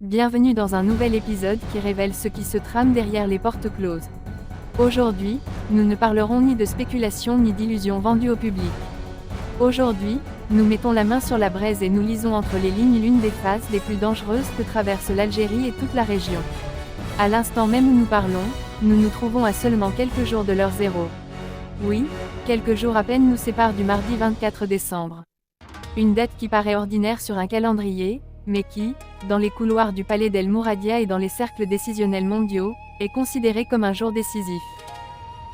Bienvenue dans un nouvel épisode qui révèle ce qui se trame derrière les portes closes. Aujourd'hui, nous ne parlerons ni de spéculation ni d'illusions vendues au public. Aujourd'hui, nous mettons la main sur la braise et nous lisons entre les lignes l'une des phases les plus dangereuses que traverse l'Algérie et toute la région. À l'instant même où nous parlons, nous nous trouvons à seulement quelques jours de l'heure zéro. Oui, quelques jours à peine nous séparent du mardi 24 décembre. Une date qui paraît ordinaire sur un calendrier, mais qui, dans les couloirs du palais d'El Mouradia et dans les cercles décisionnels mondiaux, est considéré comme un jour décisif.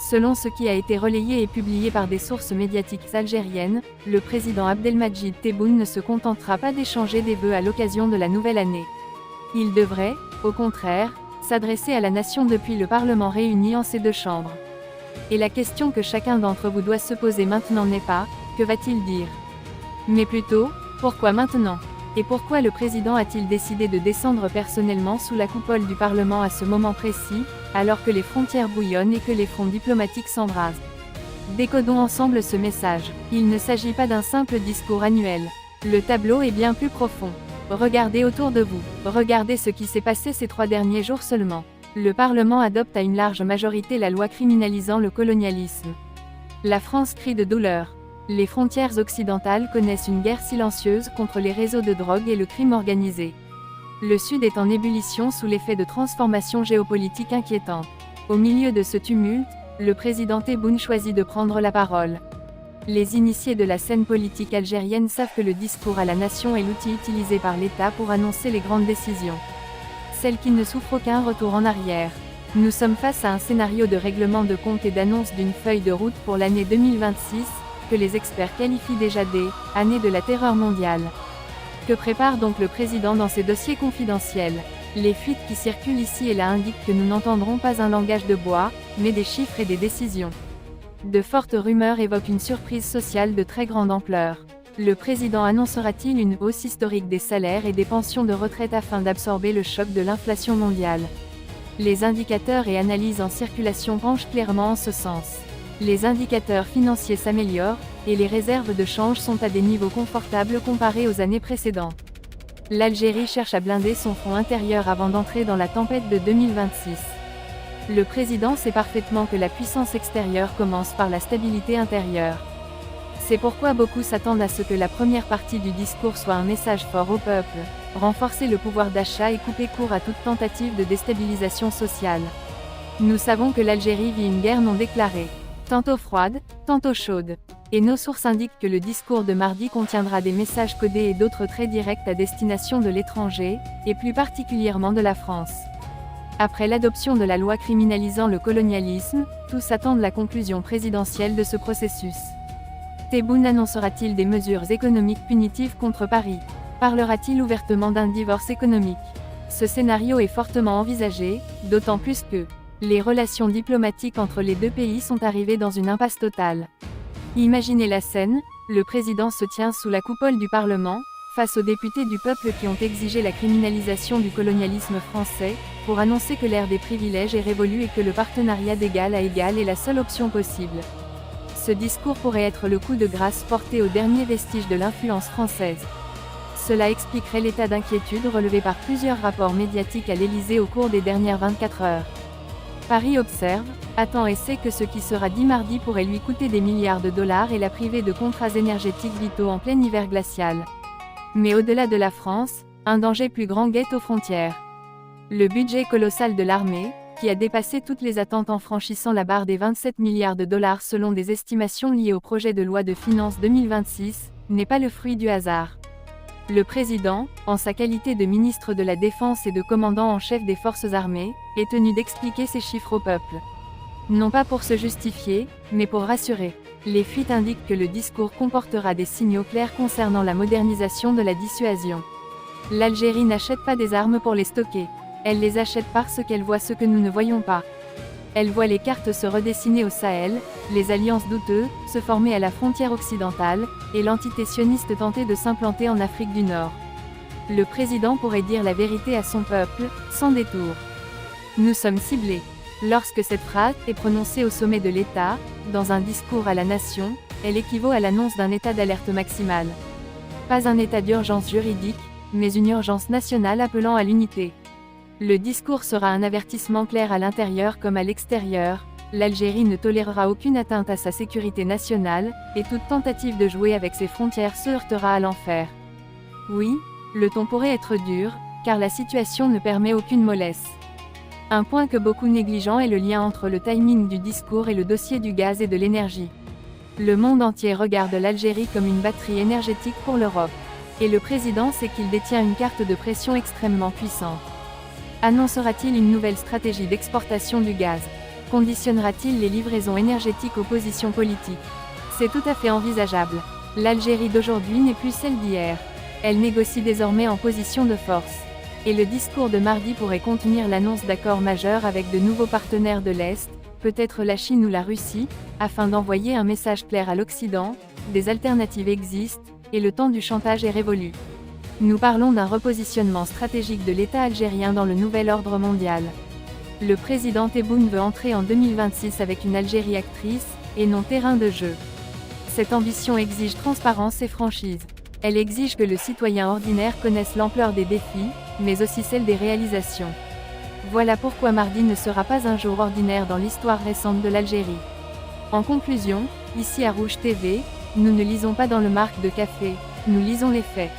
Selon ce qui a été relayé et publié par des sources médiatiques algériennes, le président Abdelmadjid Tebboune ne se contentera pas d'échanger des vœux à l'occasion de la nouvelle année. Il devrait, au contraire, s'adresser à la nation depuis le Parlement réuni en ses deux chambres. Et la question que chacun d'entre vous doit se poser maintenant n'est pas « que va-t-il dire ?», mais plutôt « pourquoi maintenant ?» Et pourquoi le président a-t-il décidé de descendre personnellement sous la coupole du Parlement à ce moment précis, alors que les frontières bouillonnent et que les fronts diplomatiques s'embrasent? Décodons ensemble ce message. Il ne s'agit pas d'un simple discours annuel. Le tableau est bien plus profond. Regardez autour de vous. Regardez ce qui s'est passé ces 3 derniers jours seulement. Le Parlement adopte à une large majorité la loi criminalisant le colonialisme. La France crie de douleur. Les frontières occidentales connaissent une guerre silencieuse contre les réseaux de drogue et le crime organisé. Le Sud est en ébullition sous l'effet de transformations géopolitiques inquiétantes. Au milieu de ce tumulte, le président Tebboune choisit de prendre la parole. Les initiés de la scène politique algérienne savent que le discours à la nation est l'outil utilisé par l'État pour annoncer les grandes décisions. Celles qui ne souffrent aucun retour en arrière. Nous sommes face à un scénario de règlement de compte et d'annonce d'une feuille de route pour l'année 2026, que les experts qualifient déjà des « années de la terreur mondiale ». Que prépare donc le président dans ses dossiers confidentiels? Les fuites qui circulent ici et là indiquent que nous n'entendrons pas un langage de bois, mais des chiffres et des décisions. De fortes rumeurs évoquent une surprise sociale de très grande ampleur. Le président annoncera-t-il une hausse historique des salaires et des pensions de retraite afin d'absorber le choc de l'inflation mondiale? Les indicateurs et analyses en circulation penchent clairement en ce sens. Les indicateurs financiers s'améliorent, et les réserves de change sont à des niveaux confortables comparés aux années précédentes. L'Algérie cherche à blinder son front intérieur avant d'entrer dans la tempête de 2026. Le président sait parfaitement que la puissance extérieure commence par la stabilité intérieure. C'est pourquoi beaucoup s'attendent à ce que la première partie du discours soit un message fort au peuple, renforcer le pouvoir d'achat et couper court à toute tentative de déstabilisation sociale. Nous savons que l'Algérie vit une guerre non déclarée. Tantôt froide, tantôt chaude. Et nos sources indiquent que le discours de mardi contiendra des messages codés et d'autres très directs à destination de l'étranger, et plus particulièrement de la France. Après l'adoption de la loi criminalisant le colonialisme, tous attendent la conclusion présidentielle de ce processus. Tebboune annoncera-t-il des mesures économiques punitives contre Paris? Parlera-t-il ouvertement d'un divorce économique? Ce scénario est fortement envisagé, d'autant plus que les relations diplomatiques entre les deux pays sont arrivées dans une impasse totale. Imaginez la scène, le président se tient sous la coupole du Parlement, face aux députés du peuple qui ont exigé la criminalisation du colonialisme français, pour annoncer que l'ère des privilèges est révolue et que le partenariat d'égal à égal est la seule option possible. Ce discours pourrait être le coup de grâce porté aux derniers vestiges de l'influence française. Cela expliquerait l'état d'inquiétude relevé par plusieurs rapports médiatiques à l'Élysée au cours des dernières 24 heures. Paris observe, attend et sait que ce qui sera dit mardi pourrait lui coûter des milliards de dollars et la priver de contrats énergétiques vitaux en plein hiver glacial. Mais au-delà de la France, un danger plus grand guette aux frontières. Le budget colossal de l'armée, qui a dépassé toutes les attentes en franchissant la barre des 27 milliards de dollars selon des estimations liées au projet de loi de finances 2026, n'est pas le fruit du hasard. Le président, en sa qualité de ministre de la Défense et de commandant en chef des forces armées, est tenu d'expliquer ces chiffres au peuple. Non pas pour se justifier, mais pour rassurer. Les fuites indiquent que le discours comportera des signaux clairs concernant la modernisation de la dissuasion. L'Algérie n'achète pas des armes pour les stocker. Elle les achète parce qu'elle voit ce que nous ne voyons pas. Elle voit les cartes se redessiner au Sahel, les alliances douteuses se former à la frontière occidentale, et l'entité sioniste tenter de s'implanter en Afrique du Nord. Le président pourrait dire la vérité à son peuple, sans détour. Nous sommes ciblés. Lorsque cette phrase est prononcée au sommet de l'État, dans un discours à la nation, elle équivaut à l'annonce d'un état d'alerte maximale. Pas un état d'urgence juridique, mais une urgence nationale appelant à l'unité. Le discours sera un avertissement clair à l'intérieur comme à l'extérieur. L'Algérie ne tolérera aucune atteinte à sa sécurité nationale, et toute tentative de jouer avec ses frontières se heurtera à l'enfer. Oui, le ton pourrait être dur, car la situation ne permet aucune mollesse. Un point que beaucoup négligent est le lien entre le timing du discours et le dossier du gaz et de l'énergie. Le monde entier regarde l'Algérie comme une batterie énergétique pour l'Europe. Et le président sait qu'il détient une carte de pression extrêmement puissante. Annoncera-t-il une nouvelle stratégie d'exportation du gaz? Conditionnera-t-il les livraisons énergétiques aux positions politiques? C'est tout à fait envisageable. L'Algérie d'aujourd'hui n'est plus celle d'hier. Elle négocie désormais en position de force. Et le discours de mardi pourrait contenir l'annonce d'accords majeurs avec de nouveaux partenaires de l'Est, peut-être la Chine ou la Russie, afin d'envoyer un message clair à l'Occident: des alternatives existent, et le temps du chantage est révolu. Nous parlons d'un repositionnement stratégique de l'État algérien dans le nouvel ordre mondial. Le président Tebboune veut entrer en 2026 avec une Algérie actrice, et non terrain de jeu. Cette ambition exige transparence et franchise. Elle exige que le citoyen ordinaire connaisse l'ampleur des défis, mais aussi celle des réalisations. Voilà pourquoi mardi ne sera pas un jour ordinaire dans l'histoire récente de l'Algérie. En conclusion, ici à Rouge TV, nous ne lisons pas dans le marque de café, nous lisons les faits.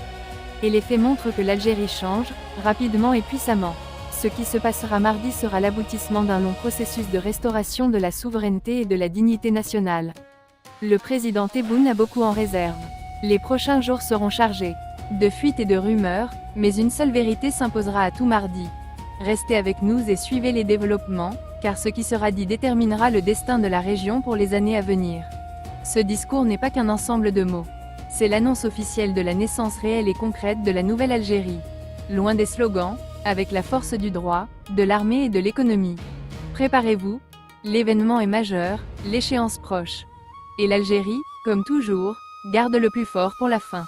Et les faits montrent que l'Algérie change, rapidement et puissamment. Ce qui se passera mardi sera l'aboutissement d'un long processus de restauration de la souveraineté et de la dignité nationale. Le président Tebboune a beaucoup en réserve. Les prochains jours seront chargés de fuites et de rumeurs, mais une seule vérité s'imposera à tout mardi. Restez avec nous et suivez les développements, car ce qui sera dit déterminera le destin de la région pour les années à venir. Ce discours n'est pas qu'un ensemble de mots. C'est l'annonce officielle de la naissance réelle et concrète de la nouvelle Algérie. Loin des slogans, avec la force du droit, de l'armée et de l'économie. Préparez-vous, l'événement est majeur, l'échéance proche. Et l'Algérie, comme toujours, garde le plus fort pour la fin.